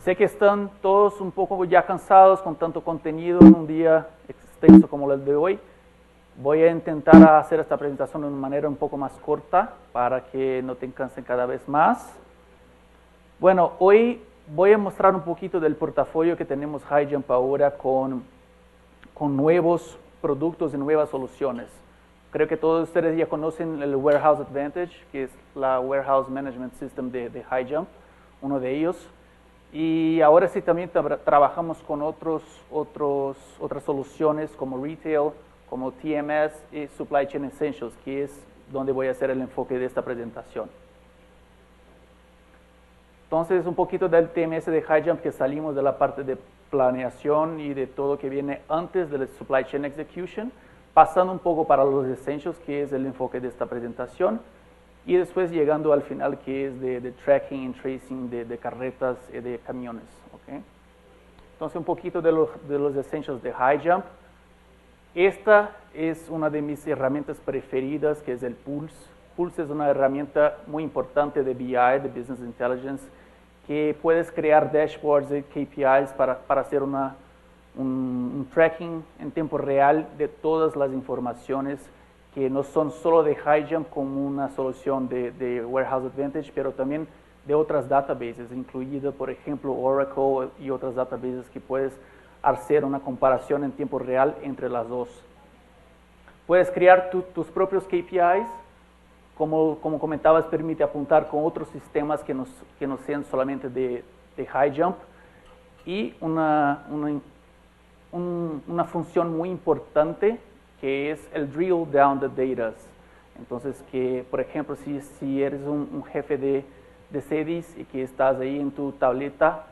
Sé que están todos un poco ya cansados con tanto contenido en un día extenso como el de hoy. Voy a intentar hacer esta presentación de una manera un poco más corta para que no te cansen cada vez más. Bueno, hoy voy a mostrar un poquito del portafolio que tenemos HighJump ahora con nuevos productos y nuevas soluciones. Creo que todos ustedes ya conocen el Warehouse Advantage, que es la Warehouse Management System de HighJump, uno de ellos. Y ahora sí también trabajamos con otras soluciones como Retail, como TMS y Supply Chain Essentials, que es donde voy a hacer el enfoque de esta presentación. Entonces, un poquito del TMS de HighJump, que salimos de la parte de planeación y de todo que viene antes del Supply Chain Execution, pasando un poco para los Essentials, que es el enfoque de esta presentación, y después llegando al final, que es de tracking y tracing de carretas y de camiones. ¿Okay? Entonces, un poquito de los Essentials de HighJump. Esta es una de mis herramientas preferidas, que es el Pulse. Pulse es una herramienta muy importante de BI, de Business Intelligence, que puedes crear dashboards y KPIs para hacer un tracking en tiempo real de todas las informaciones que no son solo de HighJump como una solución de Warehouse Advantage, pero también de otras databases, incluido por ejemplo Oracle y otras databases que puedes hacer una comparación en tiempo real entre las dos. Puedes crear tus propios KPIs, como comentabas, permite apuntar con otros sistemas que no sean solamente de HighJump, y una función muy importante que es el drill down the data. Entonces, que por ejemplo, si eres un jefe de CDs y que estás ahí en tu tableta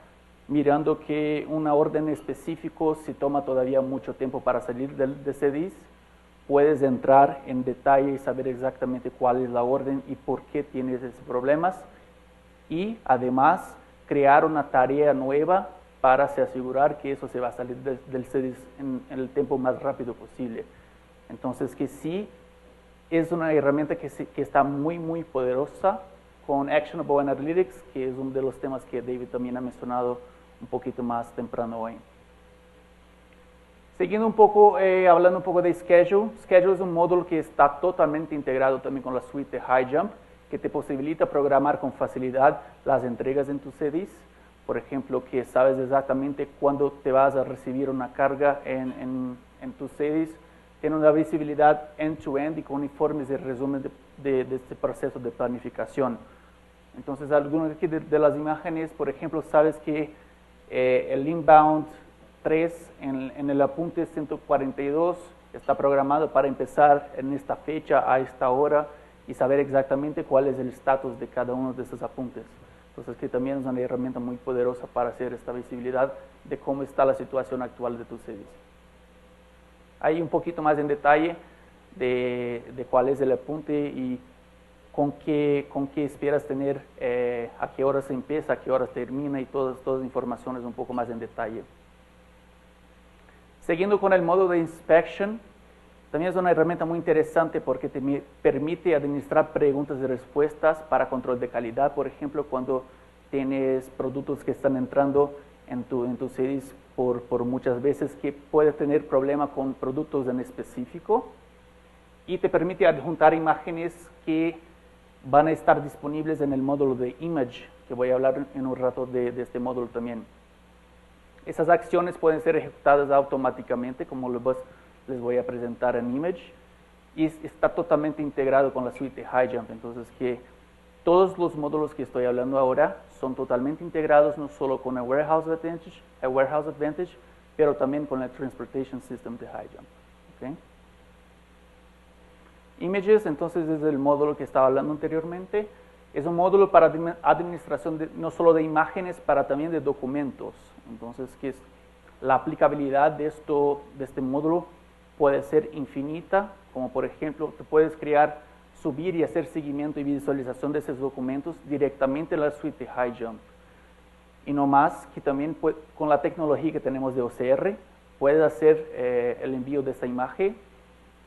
mirando que una orden específico se toma todavía mucho tiempo para salir de CDs, puedes entrar en detalle y saber exactamente cuál es la orden y por qué tienes esos problemas, y además crear una tarea nueva para asegurar que eso se va a salir del CDs en el tiempo más rápido posible. Entonces, que sí, es una herramienta que está muy, muy poderosa con Actionable Analytics, que es uno de los temas que David también ha mencionado un poquito más temprano hoy. Siguiendo un poco, hablando un poco de Schedule. Schedule es un módulo que está totalmente integrado también con la suite de HighJump, que te posibilita programar con facilidad las entregas en tus CDs. Por ejemplo, que sabes exactamente cuándo te vas a recibir una carga en tus CDs. Tiene una visibilidad end-to-end y con informes de resumen de este proceso de planificación. Entonces, algunas aquí de las imágenes, por ejemplo, sabes que el inbound 3 en el apunte 142 está programado para empezar en esta fecha, a esta hora, y saber exactamente cuál es el estatus de cada uno de esos apuntes. Entonces, que también es una herramienta muy poderosa para hacer esta visibilidad de cómo está la situación actual de tus CDs. Ahí un poquito más en detalle de cuál es el apunte y con qué esperas tener, a qué horas empieza, a qué horas termina, y todas las informaciones un poco más en detalle. Siguiendo con el modo de inspection, también es una herramienta muy interesante porque te permite administrar preguntas y respuestas para control de calidad. Por ejemplo, cuando tienes productos que están entrando en tus CDs por muchas veces, que puedes tener problema con productos en específico, y te permite adjuntar imágenes que van a estar disponibles en el módulo de Image, que voy a hablar en un rato de este módulo también. Esas acciones pueden ser ejecutadas automáticamente, como les voy a presentar en Image, y está totalmente integrado con la suite de HighJump. Entonces, que todos los módulos que estoy hablando ahora son totalmente integrados, no solo con el Warehouse Advantage, pero también con el Transportation System de HighJump. ¿Okay? Images, entonces, es el módulo que estaba hablando anteriormente. Es un módulo para administración no solo de imágenes, para también de documentos. Entonces, que es la aplicabilidad de este módulo puede ser infinita, como por ejemplo, te puedes crear, subir y hacer seguimiento y visualización de esos documentos directamente en la suite de HighJump. Y no más, que también con la tecnología que tenemos de OCR, puedes hacer el envío de esa imagen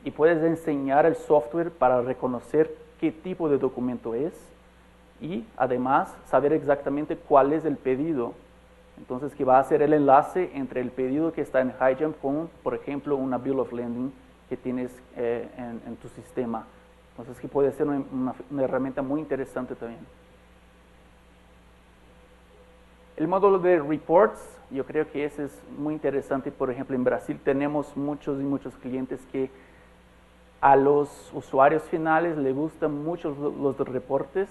y puedes enseñar el software para reconocer qué tipo de documento es, y además saber exactamente cuál es el pedido Entonces, que va a ser el enlace entre el pedido que está en HighJump con, por ejemplo, una Bill of Lading que tienes en tu sistema. Entonces, que puede ser una herramienta muy interesante también. El módulo de reports, yo creo que ese es muy interesante. Por ejemplo, en Brasil tenemos muchos y muchos clientes que a los usuarios finales les gustan mucho los reportes,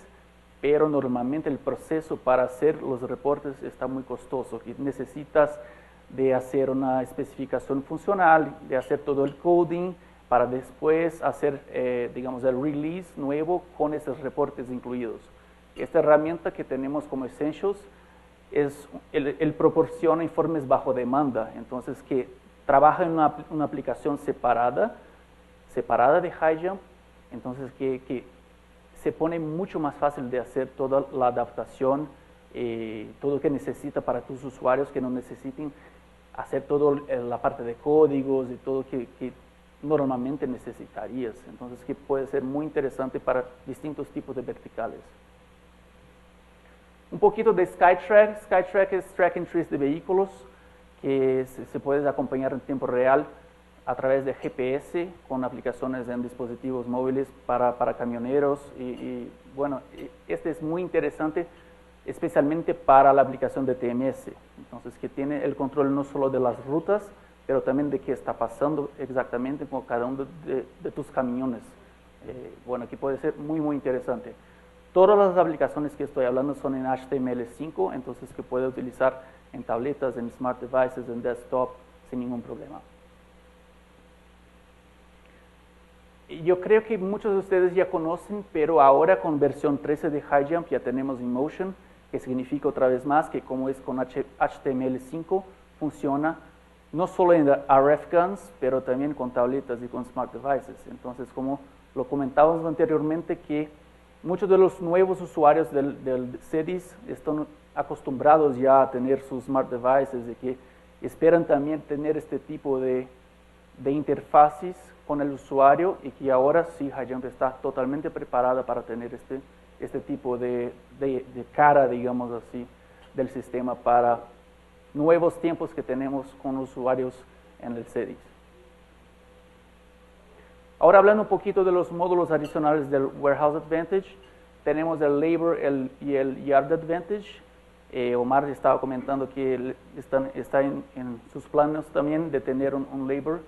pero normalmente el proceso para hacer los reportes está muy costoso y necesitas de hacer una especificación funcional, de hacer todo el coding para después hacer, digamos, el release nuevo con esos reportes incluidos. Esta herramienta que tenemos como Essentials él proporciona informes bajo demanda, entonces que trabaja en una aplicación separada de HighJump, entonces que se pone mucho más fácil de hacer toda la adaptación, todo lo que necesita para tus usuarios que no necesiten hacer toda la parte de códigos y todo que normalmente necesitarías. Entonces que puede ser muy interesante para distintos tipos de verticales. Un poquito de SkyTrack. SkyTrack es tracking trees de vehículos que se puede acompañar en tiempo real a través de GPS con aplicaciones en dispositivos móviles para camioneros. Y bueno, este es muy interesante, especialmente para la aplicación de TMS. Entonces, que tiene el control no solo de las rutas, pero también de qué está pasando exactamente con cada uno de tus camiones. Bueno, aquí puede ser muy, muy interesante. Todas las aplicaciones que estoy hablando son en HTML5, entonces que puede utilizar en tabletas, en smart devices, en desktop, sin ningún problema. Yo creo que muchos de ustedes ya conocen, pero ahora con versión 13 de HighJump ya tenemos InMotion, que significa otra vez más que como es con HTML5, funciona no solo en RF Guns, pero también con tabletas y con smart devices. Entonces, como lo comentábamos anteriormente, que muchos de los nuevos usuarios del CEDIS están acostumbrados ya a tener sus smart devices y que esperan también tener este tipo de interfaces con el usuario y que ahora sí HighJump está totalmente preparada para tener este tipo de cara, digamos así, del sistema para nuevos tiempos que tenemos con usuarios en el CEDIS. Ahora hablando un poquito de los módulos adicionales del Warehouse Advantage, tenemos el Labor y el Yard Advantage. Omar estaba comentando que está en sus planes también de tener un Labor,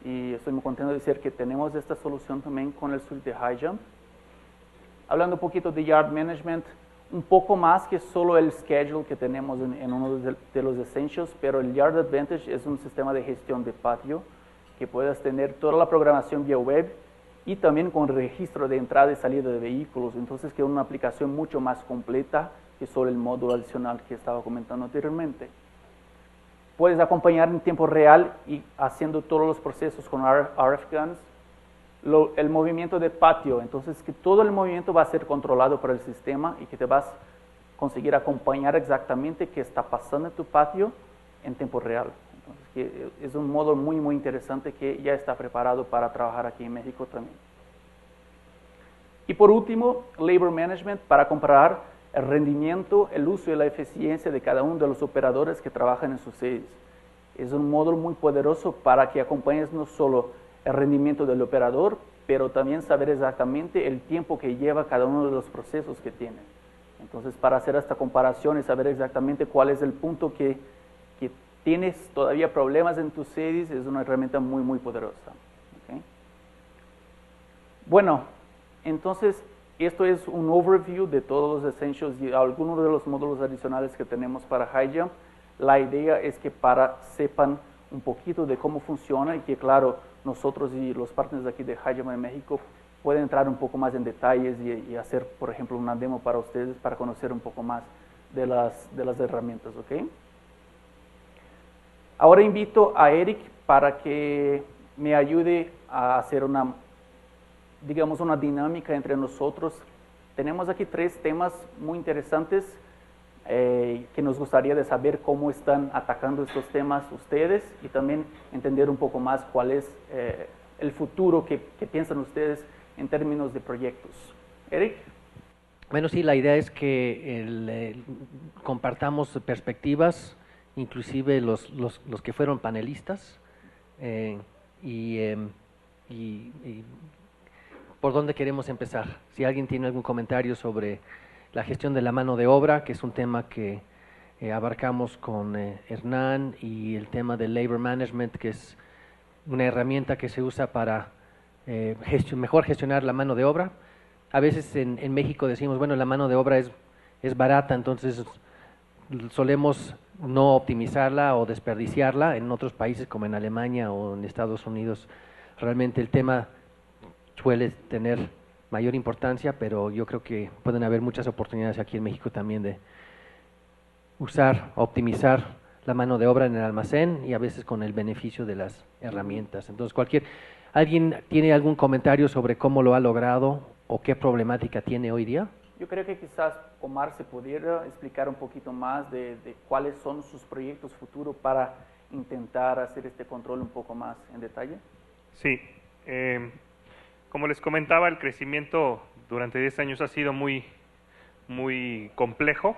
y estoy muy contento de decir que tenemos esta solución también con el suite de HighJump. Hablando un poquito de Yard Management, un poco más que solo el schedule que tenemos en uno de los Essentials, pero el Yard Advantage es un sistema de gestión de patio que puedes tener toda la programación vía web y también con registro de entrada y salida de vehículos. Entonces, que es una aplicación mucho más completa que solo el módulo adicional que estaba comentando anteriormente. Puedes acompañar en tiempo real y haciendo todos los procesos con RF Guns, el movimiento de patio. Entonces, que todo el movimiento va a ser controlado por el sistema y que te vas a conseguir acompañar exactamente qué está pasando en tu patio en tiempo real. Entonces, que es un módulo muy, muy interesante que ya está preparado para trabajar aquí en México también. Y por último, Labor Management para comparar el rendimiento, el uso y la eficiencia de cada uno de los operadores que trabajan en sus sedes. Es un módulo muy poderoso para que acompañes no solo el rendimiento del operador, pero también saber exactamente el tiempo que lleva cada uno de los procesos que tiene. Entonces, para hacer esta comparación y saber exactamente cuál es el punto que tienes todavía problemas en tus sedes, es una herramienta muy, muy poderosa. ¿Okay? Bueno, entonces, esto es un overview de todos los Essentials y algunos de los módulos adicionales que tenemos para HighJump. La idea es que sepan un poquito de cómo funciona y que, claro, nosotros y los partners aquí de HighJump en México pueden entrar un poco más en detalles y hacer, por ejemplo, una demo para ustedes para conocer un poco más de las herramientas, ¿ok? Ahora invito a Eric para que me ayude a hacer digamos, una dinámica entre nosotros. Tenemos aquí 3 temas muy interesantes que nos gustaría de saber cómo están atacando estos temas ustedes y también entender un poco más cuál es el futuro que piensan ustedes en términos de proyectos. Eric. Bueno, sí, la idea es que compartamos perspectivas inclusive los que fueron panelistas, y por dónde queremos empezar. Si alguien tiene algún comentario sobre la gestión de la mano de obra, que es un tema que abarcamos con Hernán, y el tema del labor management, que es una herramienta que se usa para mejor gestionar la mano de obra. A veces en México decimos, bueno, la mano de obra es barata, entonces solemos no optimizarla o desperdiciarla. En otros países como en Alemania o en Estados Unidos realmente el tema suele tener mayor importancia, pero yo creo que pueden haber muchas oportunidades aquí en México también de usar, optimizar la mano de obra en el almacén, y a veces con el beneficio de las herramientas. Entonces, ¿alguien tiene algún comentario sobre cómo lo ha logrado o qué problemática tiene hoy día? Yo creo que quizás Omar se pudiera explicar un poquito más de cuáles son sus proyectos futuros para intentar hacer este control un poco más en detalle. Sí, como les comentaba, el crecimiento durante 10 años ha sido muy complejo,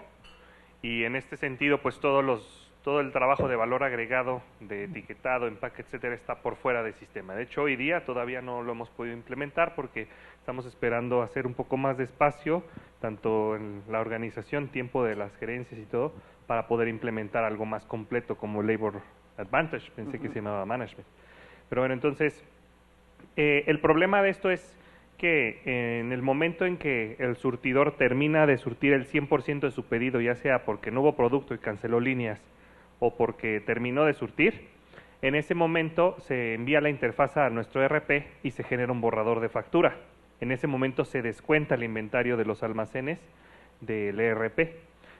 y en este sentido pues todo el trabajo de valor agregado, de etiquetado, empaque, etcétera, está por fuera del sistema. De hecho, hoy día todavía no lo hemos podido implementar porque estamos esperando hacer un poco más de espacio, tanto en la organización, tiempo de las gerencias y todo, para poder implementar algo más completo como Labor Advantage. Pensé que se llamaba Management. Pero bueno, entonces, el problema de esto es que en el momento en que el surtidor termina de surtir el 100% de su pedido, ya sea porque no hubo producto y canceló líneas, o porque terminó de surtir, en ese momento se envía la interfaz a nuestro ERP y se genera un borrador de factura. En ese momento se descuenta el inventario de los almacenes del ERP.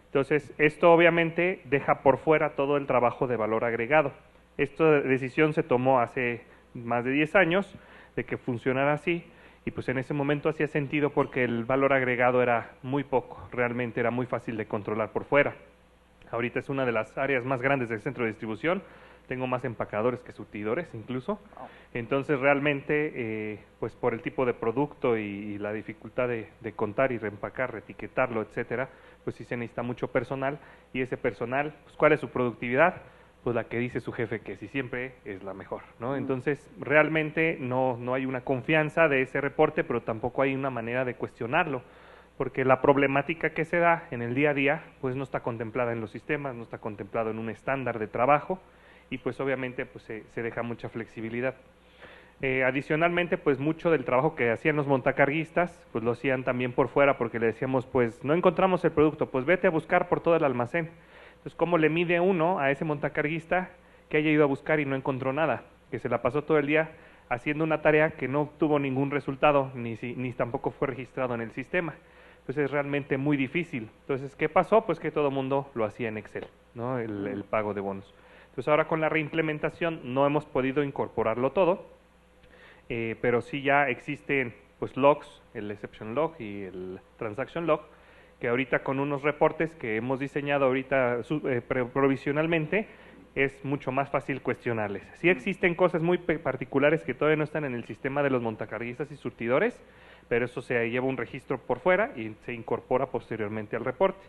Entonces, esto obviamente deja por fuera todo el trabajo de valor agregado. Esta decisión se tomó hace más de 10 años de que funcionara así, y pues en ese momento hacía sentido porque el valor agregado era muy poco, realmente era muy fácil de controlar por fuera. Ahorita es una de las áreas más grandes del centro de distribución, tengo más empacadores que surtidores incluso, entonces realmente pues por el tipo de producto y la dificultad de contar y reempacar, reetiquetarlo, etcétera, pues sí se necesita mucho personal, y ese personal, pues ¿cuál es su productividad? Pues la que dice su jefe que sí siempre es la mejor, ¿no? Entonces realmente no hay una confianza de ese reporte, pero tampoco hay una manera de cuestionarlo, porque la problemática que se da en el día a día pues no está contemplada en los sistemas, no está contemplado en un estándar de trabajo, y pues obviamente pues se deja mucha flexibilidad. Adicionalmente, pues mucho del trabajo que hacían los montacarguistas pues lo hacían también por fuera, porque le decíamos, pues no encontramos el producto, pues vete a buscar por todo el almacén. Entonces, ¿cómo le mide uno a ese montacarguista que haya ido a buscar y no encontró nada? Que se la pasó todo el día haciendo una tarea que no tuvo ningún resultado, ni tampoco fue registrado en el sistema. Entonces es realmente muy difícil. Entonces, ¿qué pasó? Pues que todo el mundo lo hacía en Excel, ¿no? El pago de bonos. Entonces ahora con la reimplementación no hemos podido incorporarlo todo, pero sí ya existen pues logs, el exception log y el transaction log, que ahorita con unos reportes que hemos diseñado ahorita provisionalmente es mucho más fácil cuestionarles. Sí existen cosas muy particulares que todavía no están en el sistema de los montacarguistas y surtidores, pero eso se lleva un registro por fuera y se incorpora posteriormente al reporte.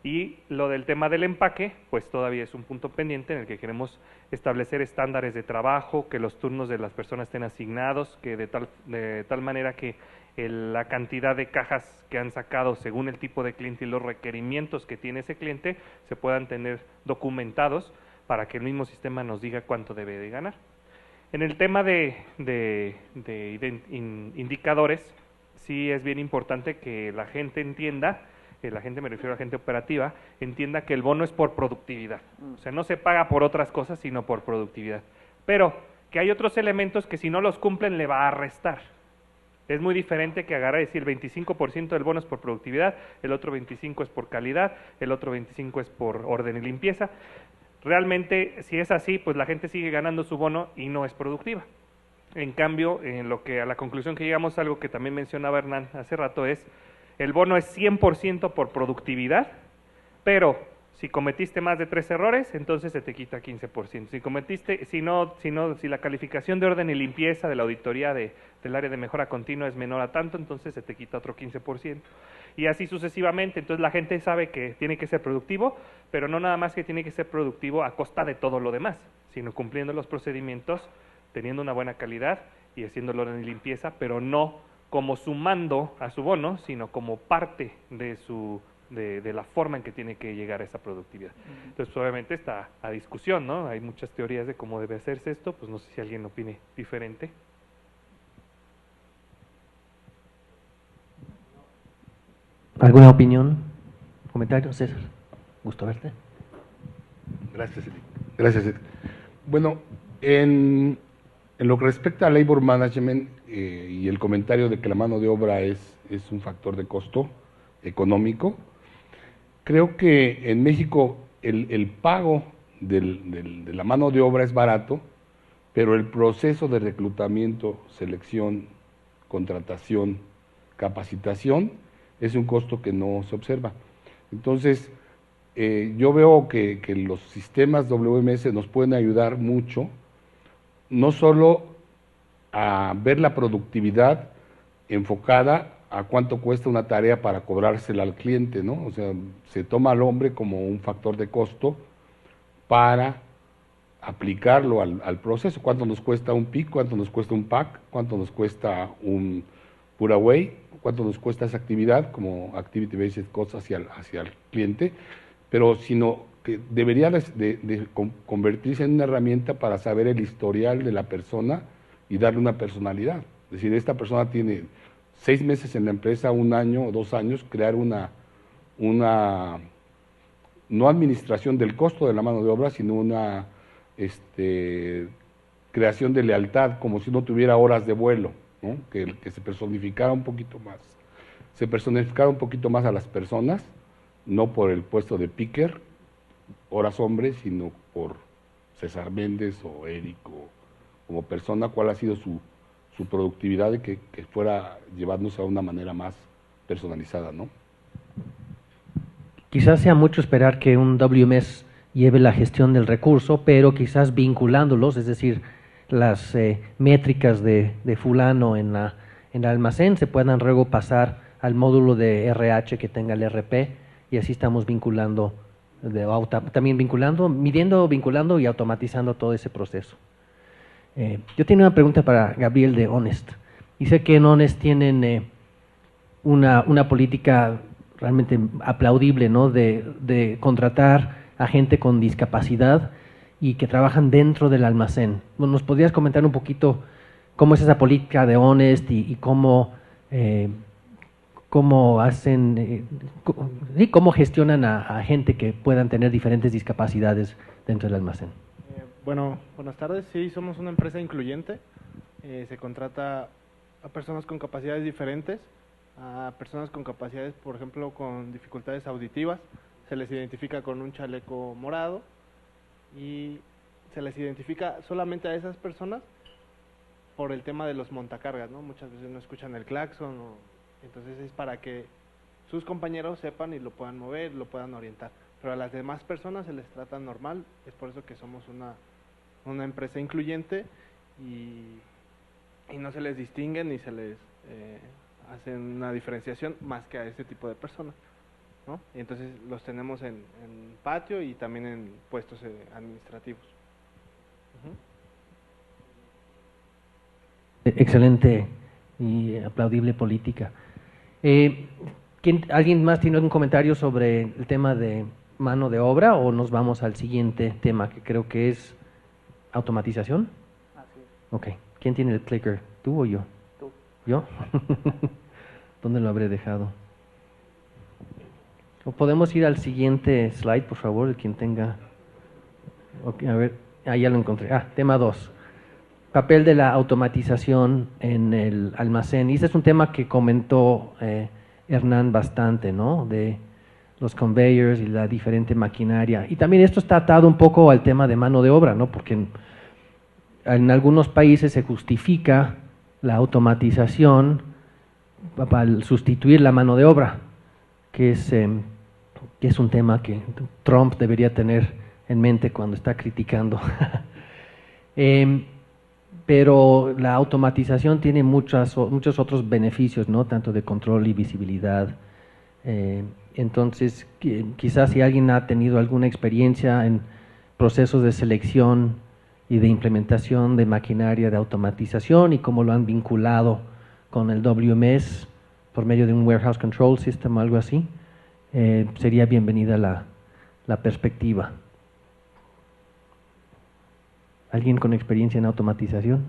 Y lo del tema del empaque, pues todavía es un punto pendiente en el que queremos establecer estándares de trabajo, que los turnos de las personas estén asignados, que de tal manera que la cantidad de cajas que han sacado según el tipo de cliente y los requerimientos que tiene ese cliente se puedan tener documentados para que el mismo sistema nos diga cuánto debe de ganar. En el tema de indicadores, sí es bien importante que la gente entienda, la gente, me refiero a la gente operativa, entienda que el bono es por productividad. O sea, no se paga por otras cosas, sino por productividad. Pero que hay otros elementos que si no los cumplen le va a restar. Es muy diferente que agarrar y decir el 25% del bono es por productividad, el otro 25% es por calidad, el otro 25% es por orden y limpieza. Realmente, si es así, pues la gente sigue ganando su bono y no es productiva. En cambio, en lo que a la conclusión que llegamos, algo que también mencionaba Hernán hace rato, es el bono es 100% por productividad, pero si cometiste más de 3 errores, entonces se te quita 15%. Si la calificación de orden y limpieza de la auditoría del área de mejora continua es menor a tanto, entonces se te quita otro 15%. y así sucesivamente. Entonces la gente sabe que tiene que ser productivo, pero no nada más que tiene que ser productivo a costa de todo lo demás, sino cumpliendo los procedimientos, teniendo una buena calidad y haciéndolo en limpieza, pero no como sumando a su bono, sino como parte de de la forma en que tiene que llegar a esa productividad. Entonces, pues, obviamente está a discusión, ¿no? Hay muchas teorías de cómo debe hacerse esto, pues no sé si alguien opine diferente. ¿Alguna opinión? ¿Comentario? César, gusto verte. Gracias, Eric. Gracias, Eric. Bueno, en lo que respecta a labor management y el comentario de que la mano de obra es un factor de costo económico, creo que en México el pago de la mano de obra es barato, pero el proceso de reclutamiento, selección, contratación, capacitación es un costo que no se observa. Entonces, yo veo que los sistemas WMS nos pueden ayudar mucho, no solo a ver la productividad enfocada a cuánto cuesta una tarea para cobrársela al cliente, ¿no? O sea, se toma al hombre como un factor de costo para aplicarlo al proceso. ¿Cuánto nos cuesta un pick? ¿Cuánto nos cuesta un pack? ¿Cuánto nos cuesta un put away? ¿Cuánto nos cuesta esa actividad como activity based cost hacia el cliente? Pero sino que debería de convertirse en una herramienta para saber el historial de la persona y darle una personalidad. Es decir, esta persona tiene 6 meses en la empresa, 1 año o 2 años, crear una no administración del costo de la mano de obra, sino una creación de lealtad, como si no tuviera horas de vuelo, ¿no? Que se personificara un poquito más. Se personificara un poquito más a las personas, no por el puesto de picker, horas hombres, sino por César Méndez o Eric, como persona, cuál ha sido su productividad y que fuera llevándose a una manera más personalizada, ¿no? Quizás sea mucho esperar que un WMS lleve la gestión del recurso, pero quizás vinculándolos, es decir, las métricas de fulano en el almacén se puedan luego pasar al módulo de RH que tenga el RP, y así estamos vinculando, también midiendo, vinculando y automatizando todo ese proceso. Yo tenía una pregunta para Gabriel de Honest. Dice que en Honest tienen una política realmente aplaudible, ¿no? de contratar a gente con discapacidad y que trabajan dentro del almacén. ¿Nos podrías comentar un poquito cómo es esa política de Honest y cómo hacen, cómo gestionan a gente que puedan tener diferentes discapacidades dentro del almacén? Bueno, buenas tardes. Sí, somos una empresa incluyente. Se contrata a personas con capacidades diferentes, a personas con capacidades, por ejemplo, con dificultades auditivas. Se les identifica con un chaleco morado y se les identifica solamente a esas personas por el tema de los montacargas, ¿no? Muchas veces no escuchan el claxon, entonces es para que sus compañeros sepan y lo puedan mover, lo puedan orientar. Pero a las demás personas se les trata normal, es por eso que somos una empresa incluyente y no se les distingue ni se les hacen una diferenciación más que a ese tipo de personas, ¿no? Y entonces los tenemos en patio y también en puestos administrativos. Excelente y aplaudible política. ¿Alguien más tiene algún comentario sobre el tema de mano de obra o nos vamos al siguiente tema que creo que es automatización? Así es. Ok. ¿Quién tiene el clicker? ¿Tú o yo? Tú. ¿Yo? ¿Dónde lo habré dejado? ¿O podemos ir al siguiente slide, por favor, el quien tenga? Okay, a ver, ya lo encontré. Tema 2. Papel de la automatización en el almacén. Y este es un tema que comentó Hernán bastante, ¿no? De los conveyors y la diferente maquinaria. Y también esto está atado un poco al tema de mano de obra, ¿no? Porque en algunos países se justifica la automatización para sustituir la mano de obra, que es un tema que Trump debería tener en mente cuando está criticando. Pero la automatización tiene muchos otros beneficios, ¿no? Tanto de control y visibilidad, Entonces, quizás si alguien ha tenido alguna experiencia en procesos de selección y de implementación de maquinaria de automatización y cómo lo han vinculado con el WMS por medio de un Warehouse Control System o algo así, sería bienvenida la perspectiva. ¿Alguien con experiencia en automatización?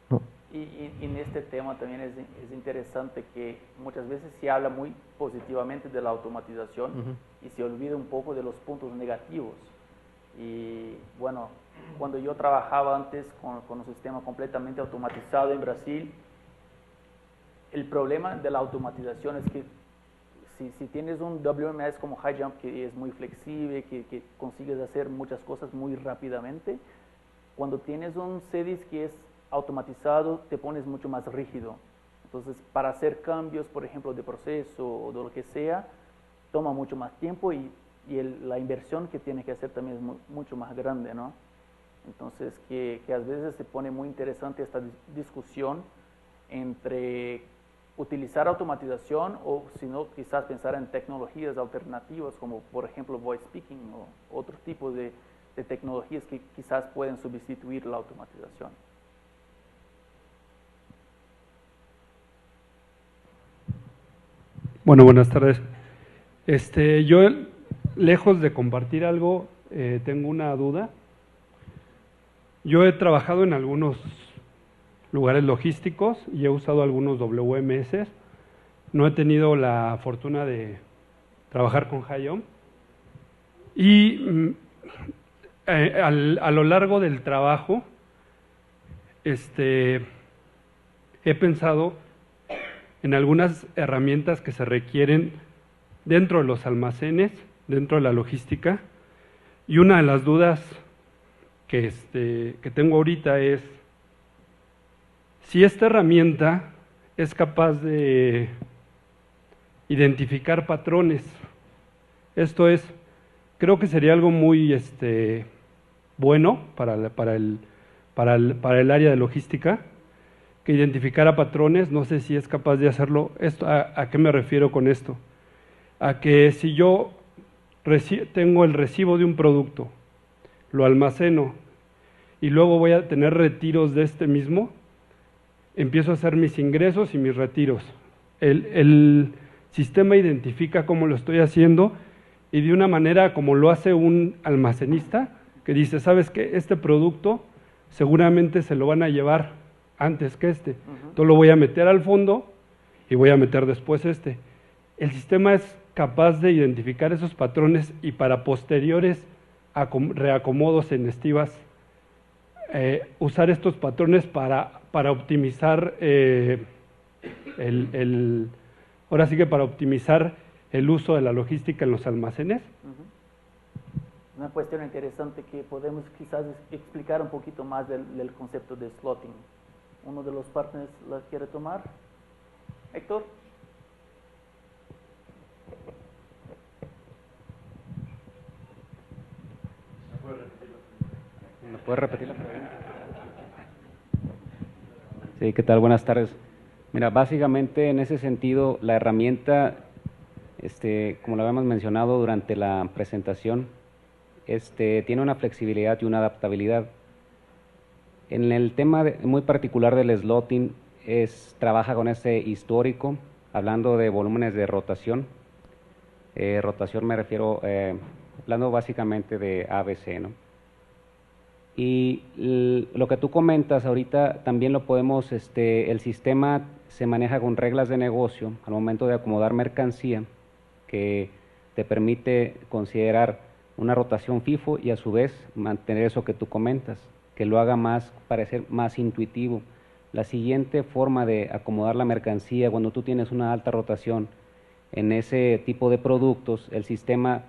No. Y en este tema también es interesante que muchas veces se habla muy positivamente de la automatización y se olvida un poco de los puntos negativos. Y bueno, cuando yo trabajaba antes con un sistema completamente automatizado en Brasil, el problema de la automatización es que si tienes un WMS como HighJump que es muy flexible, que consigues hacer muchas cosas muy rápidamente, cuando tienes un CEDIS que es automatizado, te pones mucho más rígido. Entonces, para hacer cambios, por ejemplo, de proceso o de lo que sea, toma mucho más tiempo y la inversión que tienes que hacer también es mucho más grande, ¿no? Entonces, que a veces se pone muy interesante esta discusión entre utilizar automatización o, si no, quizás pensar en tecnologías alternativas como, por ejemplo, voice speaking o otro tipo de tecnologías que quizás pueden sustituir la automatización. Bueno, buenas tardes. Yo, lejos de compartir algo, tengo una duda. Yo he trabajado en algunos lugares logísticos y he usado algunos WMS. No he tenido la fortuna de trabajar con HighJump. Y a lo largo del trabajo, he pensado en algunas herramientas que se requieren dentro de los almacenes, dentro de la logística, y una de las dudas que tengo ahorita es si esta herramienta es capaz de identificar patrones. Esto es, creo que sería algo muy bueno para el área de logística, que identificara patrones. No sé si es capaz de hacerlo. ¿A qué me refiero con esto? A que si yo tengo el recibo de un producto, lo almaceno y luego voy a tener retiros de este mismo, empiezo a hacer mis ingresos y mis retiros. El sistema identifica cómo lo estoy haciendo y de una manera como lo hace un almacenista, que dice, ¿sabes qué? Este producto seguramente se lo van a llevar antes que este. Entonces lo voy a meter al fondo y voy a meter después este. El sistema es capaz de identificar esos patrones y para posteriores reacomodos en estivas, usar estos patrones para optimizar ahora sí que para optimizar el uso de la logística en los almacenes. Una cuestión interesante que podemos quizás explicar un poquito más del concepto de slotting. ¿Uno de los partners la quiere tomar? Héctor. ¿Me puede repetir la pregunta? Sí, ¿qué tal? Buenas tardes. Mira, básicamente en ese sentido, la herramienta, como lo habíamos mencionado durante la presentación, tiene una flexibilidad y una adaptabilidad. En el tema muy particular del slotting, trabaja con ese histórico, hablando de volúmenes de rotación. Rotación me refiero, hablando básicamente de ABC, ¿no? Y lo que tú comentas ahorita también lo podemos, el sistema se maneja con reglas de negocio al momento de acomodar mercancía que te permite considerar una rotación FIFO y a su vez mantener eso que tú comentas, que lo haga parecer más intuitivo. La siguiente forma de acomodar la mercancía cuando tú tienes una alta rotación en ese tipo de productos, el sistema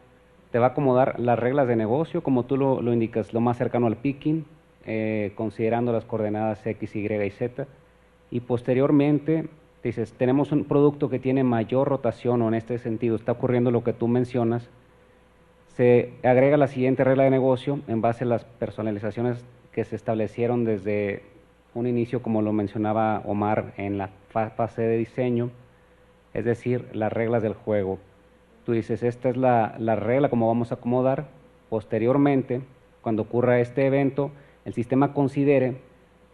te va a acomodar las reglas de negocio, como tú lo indicas, lo más cercano al picking, considerando las coordenadas X, Y y Z, y posteriormente dices, tenemos un producto que tiene mayor rotación, o en este sentido está ocurriendo lo que tú mencionas, se agrega la siguiente regla de negocio en base a las personalizaciones que se establecieron desde un inicio, como lo mencionaba Omar, en la fase de diseño. es decir, las reglas del juego. Tú dices, esta es la regla como vamos a acomodar. Posteriormente, cuando ocurra este evento, el sistema considere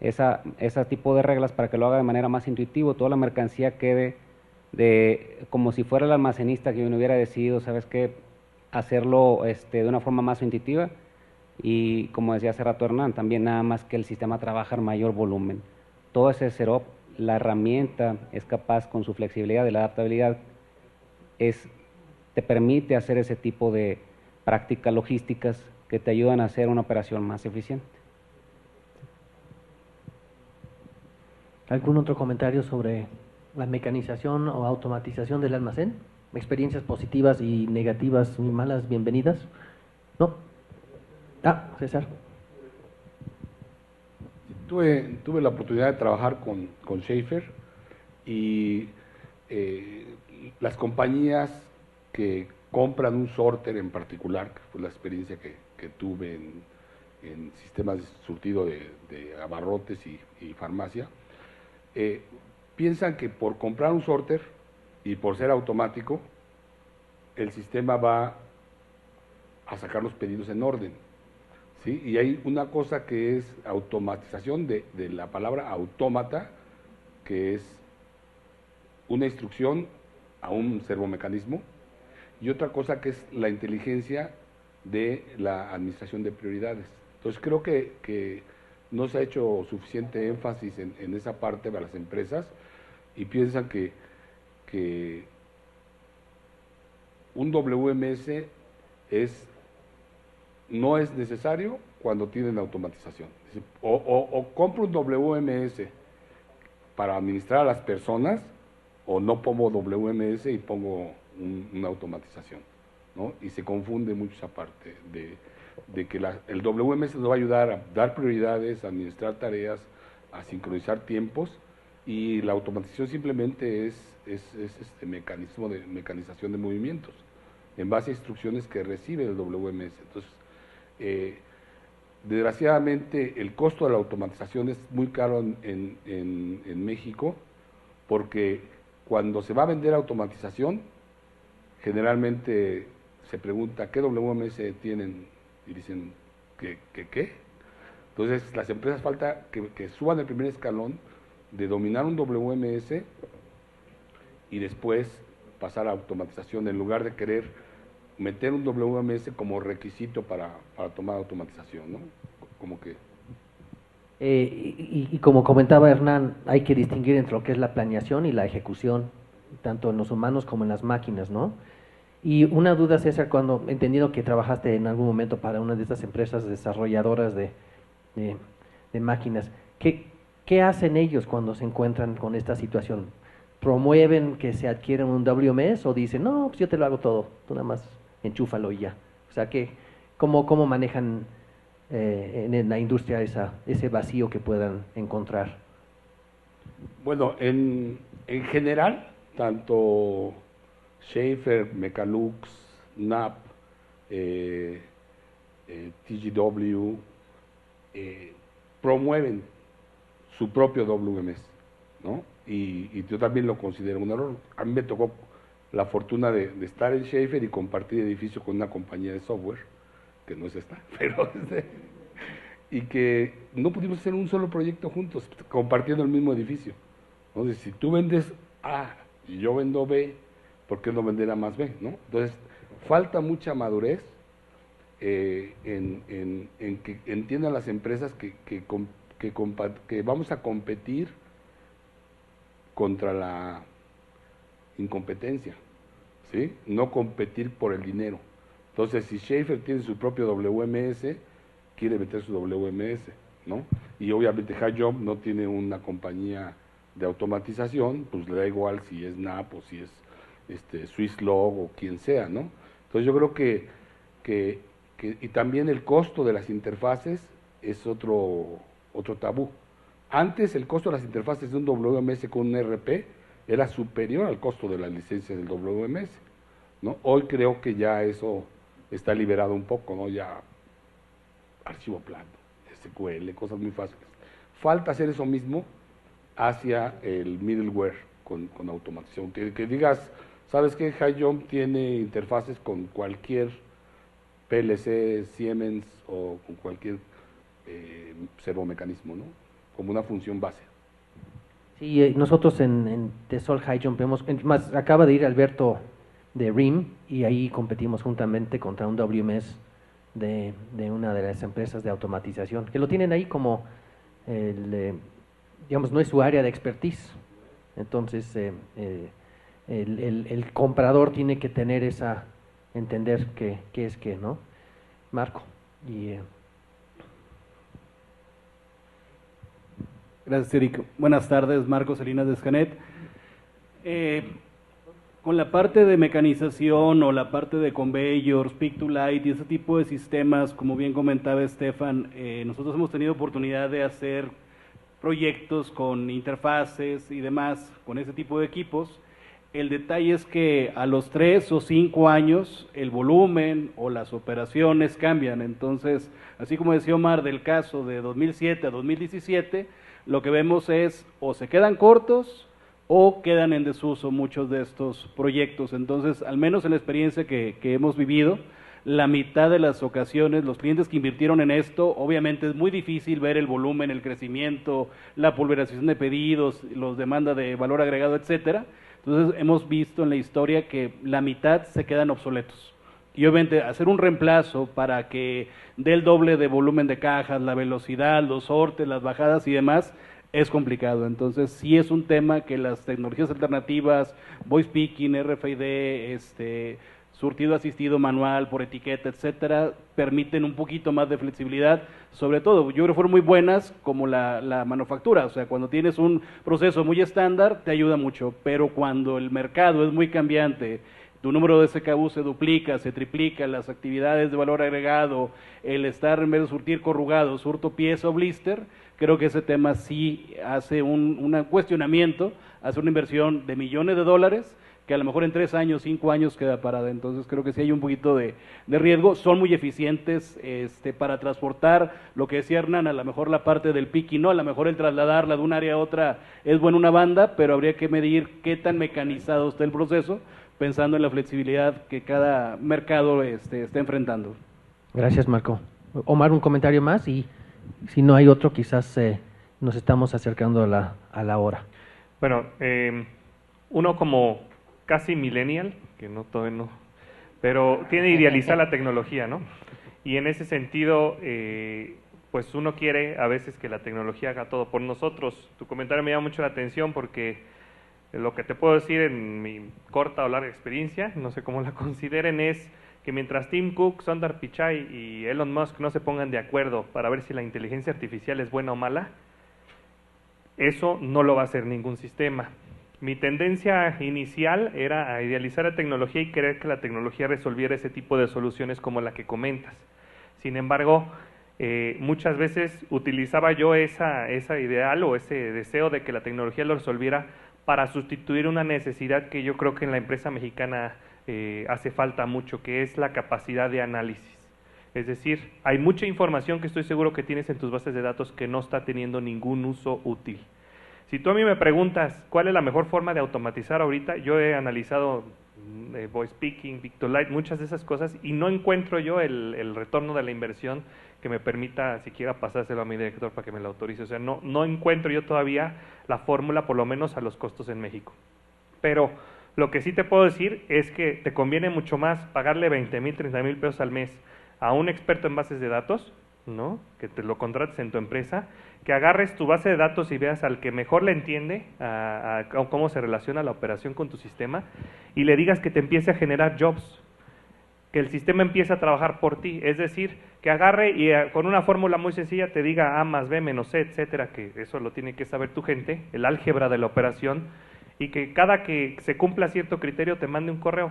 ese tipo de reglas para que lo haga de manera más intuitiva, toda la mercancía quede como si fuera el almacenista que uno hubiera decidido, ¿sabes qué?, hacerlo de una forma más intuitiva, y como decía hace rato Hernán, también nada más que el sistema trabaja en mayor volumen. Todo ese setup, la herramienta es capaz, con su flexibilidad y la adaptabilidad, te permite hacer ese tipo de prácticas logísticas que te ayudan a hacer una operación más eficiente. ¿Algún otro comentario sobre la mecanización o automatización del almacén? ¿Experiencias positivas y negativas y malas bienvenidas? ¿No? César. Tuve la oportunidad de trabajar con Schaefer y las compañías que compran un sorter en particular, que fue la experiencia que tuve en sistemas de surtido de abarrotes y farmacia, piensan que por comprar un sorter y por ser automático, el sistema va a sacar los pedidos en orden, ¿sí? Y hay una cosa que es automatización de la palabra autómata, que es una instrucción a un servomecanismo, y otra cosa que es la inteligencia de la administración de prioridades. Entonces creo que no se ha hecho suficiente énfasis en esa parte para las empresas, y piensan que un WMS no es necesario cuando tienen automatización. O compro un WMS para administrar a las personas, o no pongo WMS y pongo una automatización, ¿no? Y se confunde mucho esa parte de que el WMS nos va a ayudar a dar prioridades, a administrar tareas, a sincronizar tiempos, y la automatización simplemente es este mecanismo de mecanización de movimientos en base a instrucciones que recibe el WMS. Entonces, desgraciadamente el costo de la automatización es muy caro en México, porque cuando se va a vender automatización, generalmente se pregunta ¿qué WMS tienen? Y dicen ¿qué? Entonces las empresas falta que suban el primer escalón de dominar un WMS y después pasar a automatización, en lugar de querer meter un WMS como requisito para tomar automatización, ¿no? Como que... Y como comentaba Hernán, hay que distinguir entre lo que es la planeación y la ejecución, tanto en los humanos como en las máquinas, ¿no? Y una duda, César, cuando entendido que trabajaste en algún momento para una de estas empresas desarrolladoras de máquinas, ¿qué hacen ellos cuando se encuentran con esta situación? ¿Promueven que se adquiera un WMS o dicen, no, pues yo te lo hago todo, tú nada más enchúfalo y ya? O sea, ¿cómo manejan en la industria ese vacío que puedan encontrar? Bueno, en general, tanto Schaefer, Mecalux, NAP, TGW, promueven su propio WMS, ¿no? Y yo también lo considero un error. A mí me tocó la fortuna de estar en Schaefer y compartir edificio con una compañía de software, que no es esta, pero y que no pudimos hacer un solo proyecto juntos, compartiendo el mismo edificio. Entonces, si tú vendes A y yo vendo B, ¿por qué no vender A más B, no? Entonces, falta mucha madurez en que entiendan las empresas que vamos a competir contra la incompetencia, ¿sí? No competir por el dinero. Entonces, si Schaefer tiene su propio WMS, quiere meter su WMS, ¿no? Y obviamente HighJump no tiene una compañía de automatización, pues le da igual si es NAP o si es Swisslog o quien sea, ¿no? Entonces yo creo que y también el costo de las interfaces es otro tabú. Antes el costo de las interfaces de un WMS con un RP era superior al costo de la licencia del WMS, ¿no? Hoy creo que ya eso está liberado un poco, ¿no? Ya archivo plano, SQL, cosas muy fáciles. Falta hacer eso mismo hacia el middleware con automatización, que digas, ¿sabes qué? High Jump tiene interfaces con cualquier PLC, Siemens o con cualquier servomecanismo, ¿no? Como una función base. Sí, nosotros en TESOL High Jump más acaba de ir Alberto de RIM y ahí competimos juntamente contra un WMS de una de las empresas de automatización, que lo tienen ahí como, digamos, no es su área de expertise. Entonces, el comprador tiene que tener entender qué es qué, ¿no? Marco. Gracias, Eric. Buenas tardes, Marco Salinas de Scanet. Con la parte de mecanización o la parte de conveyors, pick to light y ese tipo de sistemas, como bien comentaba Estefan, nosotros hemos tenido oportunidad de hacer proyectos con interfaces y demás, con ese tipo de equipos. El detalle es que a los 3 o 5 años el volumen o las operaciones cambian. Entonces, así como decía Omar del caso de 2007 a 2017, lo que vemos es o se quedan cortos o quedan en desuso muchos de estos proyectos. Entonces, al menos en la experiencia que hemos vivido, la mitad de las ocasiones, los clientes que invirtieron en esto, obviamente es muy difícil ver el volumen, el crecimiento, la pulverización de pedidos, los demandas de valor agregado, etcétera. Entonces, hemos visto en la historia que la mitad se quedan obsoletos. Y obviamente hacer un reemplazo para que dé el doble de volumen de cajas, la velocidad, los sortes, las bajadas y demás, es complicado. Entonces sí es un tema que las tecnologías alternativas, voice picking, RFID, surtido asistido manual por etiqueta, etcétera, permiten un poquito más de flexibilidad. Sobre todo, yo creo que fueron muy buenas como la manufactura, o sea, cuando tienes un proceso muy estándar te ayuda mucho, pero cuando el mercado es muy cambiante, tu número de SKU se duplica, se triplica, las actividades de valor agregado, el estar en vez de surtir corrugado, surto pieza o blister, creo que ese tema sí hace un cuestionamiento, hace una inversión de millones de dólares, que a lo mejor en 3 años, 5 años queda parada. Entonces creo que sí hay un poquito de riesgo. Son muy eficientes para transportar, lo que decía Hernán, a lo mejor la parte del picking, no, a lo mejor el trasladarla de un área a otra es buena una banda, pero habría que medir qué tan mecanizado está el proceso, pensando en la flexibilidad que cada mercado está enfrentando. Gracias, Marco. Omar, un comentario más y si no hay otro, quizás nos estamos acercando a la hora. Bueno, uno como casi millennial, que no, todavía no, pero tiene idealizar la tecnología, ¿no? Y en ese sentido, pues uno quiere a veces que la tecnología haga todo por nosotros. Tu comentario me llama mucho la atención porque lo que te puedo decir en mi corta o larga experiencia, no sé cómo la consideren, es que mientras Tim Cook, Sundar Pichai y Elon Musk no se pongan de acuerdo para ver si la inteligencia artificial es buena o mala, eso no lo va a hacer ningún sistema. Mi tendencia inicial era a idealizar la tecnología y creer que la tecnología resolviera ese tipo de soluciones como la que comentas. Sin embargo, muchas veces utilizaba yo esa ideal o ese deseo de que la tecnología lo resolviera para sustituir una necesidad que yo creo que en la empresa mexicana hace falta mucho, que es la capacidad de análisis. Es decir, hay mucha información que estoy seguro que tienes en tus bases de datos que no está teniendo ningún uso útil. Si tú a mí me preguntas cuál es la mejor forma de automatizar ahorita, yo he analizado voice picking, pick to light, muchas de esas cosas y no encuentro yo el retorno de la inversión que me permita siquiera pasárselo a mi director para que me lo autorice. O sea, no encuentro yo todavía la fórmula, por lo menos a los costos en México. Pero lo que sí te puedo decir es que te conviene mucho más pagarle 20,000, 30,000 pesos al mes a un experto en bases de datos, ¿no? Que te lo contrates en tu empresa, que agarres tu base de datos y veas al que mejor le entiende a cómo se relaciona la operación con tu sistema y le digas que te empiece a generar jobs, que el sistema empiece a trabajar por ti, es decir, que agarre y con una fórmula muy sencilla te diga A más B menos C, etcétera, que eso lo tiene que saber tu gente, el álgebra de la operación, y que cada que se cumpla cierto criterio te mande un correo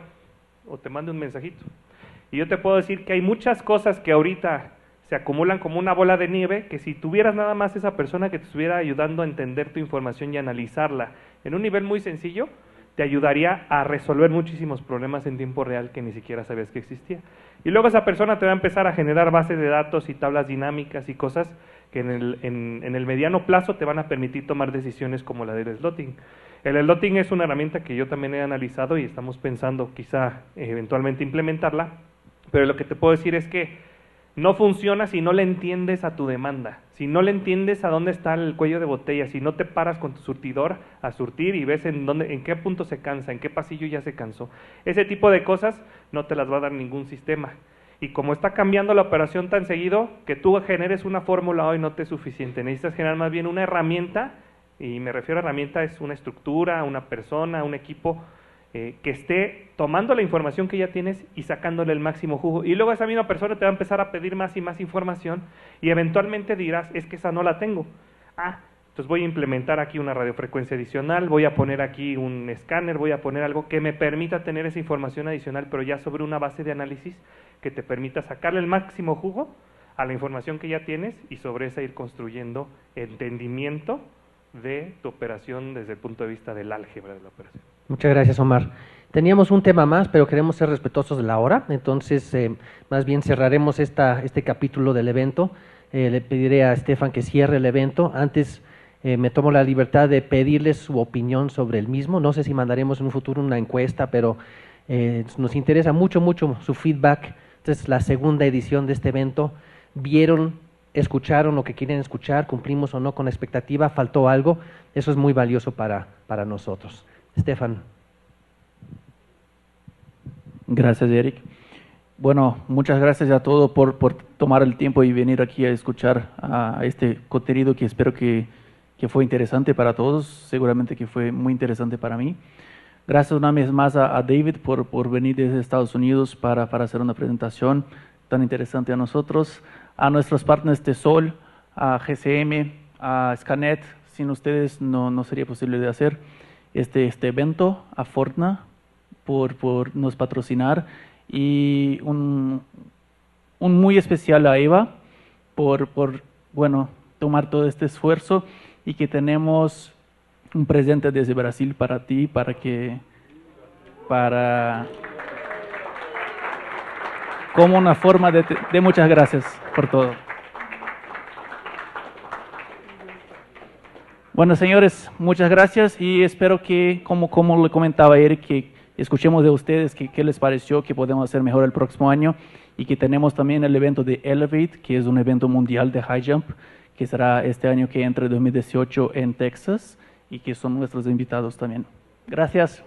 o te mande un mensajito. Y yo te puedo decir que hay muchas cosas que ahorita se acumulan como una bola de nieve, que si tuvieras nada más esa persona que te estuviera ayudando a entender tu información y analizarla en un nivel muy sencillo, te ayudaría a resolver muchísimos problemas en tiempo real que ni siquiera sabías que existía. Y luego esa persona te va a empezar a generar bases de datos y tablas dinámicas y cosas que en el mediano plazo te van a permitir tomar decisiones como la del slotting. El slotting es una herramienta que yo también he analizado y estamos pensando quizá eventualmente implementarla, pero lo que te puedo decir es que no funciona si no le entiendes a tu demanda, si no le entiendes a dónde está el cuello de botella, si no te paras con tu surtidor a surtir y ves en qué punto se cansa, en qué pasillo ya se cansó. Ese tipo de cosas no te las va a dar ningún sistema. Y como está cambiando la operación tan seguido, que tú generes una fórmula hoy no te es suficiente. Necesitas generar más bien una herramienta, y me refiero a herramienta, es una estructura, una persona, un equipo que esté tomando la información que ya tienes y sacándole el máximo jugo. Y luego esa misma persona te va a empezar a pedir más y más información y eventualmente dirás, es que esa no la tengo. Entonces voy a implementar aquí una radiofrecuencia adicional, voy a poner aquí un escáner, voy a poner algo que me permita tener esa información adicional, pero ya sobre una base de análisis que te permita sacarle el máximo jugo a la información que ya tienes y sobre esa ir construyendo entendimiento de tu operación desde el punto de vista del álgebra de la operación. Muchas gracias, Omar. Teníamos un tema más, pero queremos ser respetuosos de la hora, entonces más bien cerraremos este capítulo del evento. Le pediré a Stefan que cierre el evento. Antes me tomo la libertad de pedirles su opinión sobre el mismo. No sé si mandaremos en un futuro una encuesta, pero nos interesa mucho su feedback. Esta es la segunda edición de este evento. ¿Vieron, escucharon lo que quieren escuchar? ¿Cumplimos o no con la expectativa? ¿Faltó algo? Eso es muy valioso para nosotros. Stefan. Gracias, Eric. Bueno, muchas gracias a todos por tomar el tiempo y venir aquí a escuchar a este contenido que espero que fue interesante para todos, seguramente que fue muy interesante para mí. Gracias una vez más a David por venir desde Estados Unidos para hacer una presentación tan interesante a nosotros, a nuestros partners de Sol, a GCM, a Scanet. Sin ustedes no sería posible de hacer este evento, a Fortna por nos patrocinar y un muy especial a Eva por tomar todo este esfuerzo y que tenemos un presente desde Brasil para ti, como una forma de muchas gracias por todo. Bueno, señores, muchas gracias y espero que, como le comentaba Eric, que escuchemos de ustedes qué les pareció, qué podemos hacer mejor el próximo año y que tenemos también el evento de Elevate, que es un evento mundial de high jump, que será este año que entra 2018 en Texas y que son nuestros invitados también. Gracias.